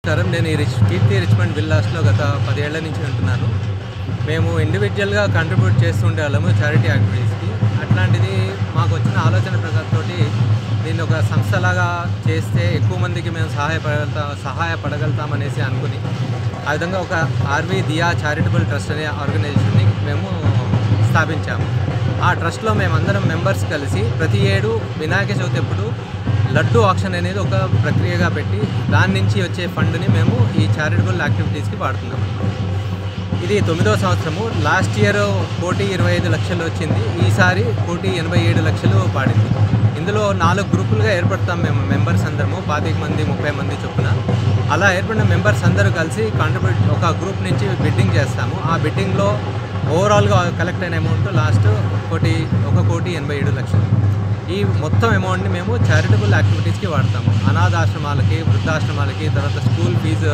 నమస్కారం. నేను ఈ కీర్తి రిచ్మండ్ విల్లాస్లో గత 10 ఏళ్ల నుంచి ఉంటున్నాను. మేము ఇండివిజువల్గా కంట్రిబ్యూట్ చేస్తుండే వాళ్ళము చారిటీ యాక్టివిటీస్కి. అట్లాంటిది మాకు వచ్చిన ఆలోచన ప్రకారంతో దీన్ని ఒక సంస్థలాగా చేస్తే ఎక్కువ మందికి మేము సహాయపడగలుగుతామనేసి అనుకుని ఆ విధంగా ఒక ఆర్వి దియా చారిటబుల్ ట్రస్ట్ అనే ఆర్గనైజేషన్ని మేము స్థాపించాము. ఆ ట్రస్ట్లో మేమందరం మెంబర్స్ కలిసి ప్రతి ఏడు వినాయక చవితి ఎప్పుడు లడ్డు ఆక్షన్ అనేది ఒక ప్రక్రియగా పెట్టి దాని నుంచి వచ్చే ఫండ్ని మేము ఈ చారిటబుల్ యాక్టివిటీస్కి వాడుతున్నాము. ఇది 9వ సంవత్సరము. లాస్ట్ ఇయర్ 1,25 లక్షలు వచ్చింది. ఈసారి 1,87 లక్షలు పాడింది. ఇందులో 4 గ్రూపులుగా ఏర్పడతాం మేము మెంబర్స్ అందరము, 25 మంది 30 మంది చొప్పున. అలా ఏర్పడిన మెంబర్స్ అందరూ కలిసి ఒక గ్రూప్ నుంచి బిడ్డింగ్ చేస్తాము. ఆ బిడ్డింగ్లో ఓవరాల్గా కలెక్ట్ అయిన అమౌంట్ లాస్ట్ 1,87 లక్షలు. ఈ మొత్తం అమౌంట్ని మేము చారిటబుల్ యాక్టివిటీస్కి వాడతాము. అనాథాశ్రమాలకి, వృద్ధాశ్రమాలకి, తర్వాత స్కూల్ ఫీజు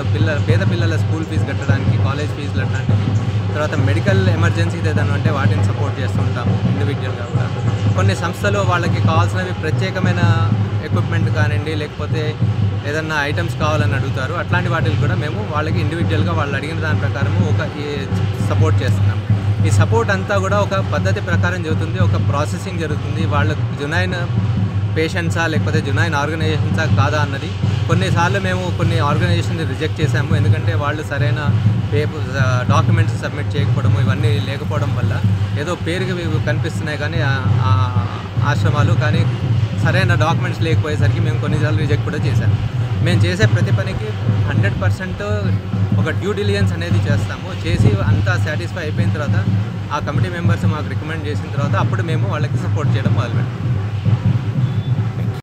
పేద పిల్లల స్కూల్ ఫీజు కట్టడానికి, కాలేజ్ ఫీజులు అట్లాంటివి, తర్వాత మెడికల్ ఎమర్జెన్సీ ఏదైనా ఉంటే వాటిని సపోర్ట్ చేస్తుంటాము ఇండివిజువల్గా కూడా. కొన్ని సంస్థలు వాళ్ళకి కావాల్సినవి ప్రత్యేకమైన ఎక్విప్మెంట్ కానివ్వండి, లేకపోతే ఏదన్నా ఐటమ్స్ కావాలని అడుగుతారు. అట్లాంటి వాటికి కూడా మేము వాళ్ళకి ఇండివిజువల్గా వాళ్ళు అడిగిన దాని ప్రకారము సపోర్ట్ చేస్తున్నాము. ఈ సపోర్ట్ అంతా కూడా ఒక పద్ధతి ప్రకారం జరుగుతుంది, ఒక ప్రాసెసింగ్ జరుగుతుంది. వాళ్ళకు జునైన్ పేషెంట్సా లేకపోతే జునైన్ ఆర్గనైజేషన్సా కాదా అన్నది కొన్నిసార్లు మేము కొన్ని ఆర్గనైజేషన్ని రిజెక్ట్ చేశాము. ఎందుకంటే వాళ్ళు సరైన డాక్యుమెంట్స్ సబ్మిట్ చేయకపోవడము, ఇవన్నీ లేకపోవడం వల్ల ఏదో పేరుకి కనిపిస్తున్నాయి కానీ ఆశ్రమాలు, కానీ సరైన డాక్యుమెంట్స్ లేకపోయేసరికి మేము కొన్నిసార్లు రిజెక్ట్ కూడా చేశాము. మేము చేసే ప్రతి పనికి 100% ఒక డ్యూ డిలిజెన్స్ అనేది చేస్తాము. చేసి అంతా సాటిస్ఫై అయిపోయిన తర్వాత ఆ కమిటీ మెంబర్స్ మాకు రికమెండ్ చేసిన తర్వాత అప్పుడు మేము వాళ్ళకి సపోర్ట్ చేయడం మొదలుపెడతాం.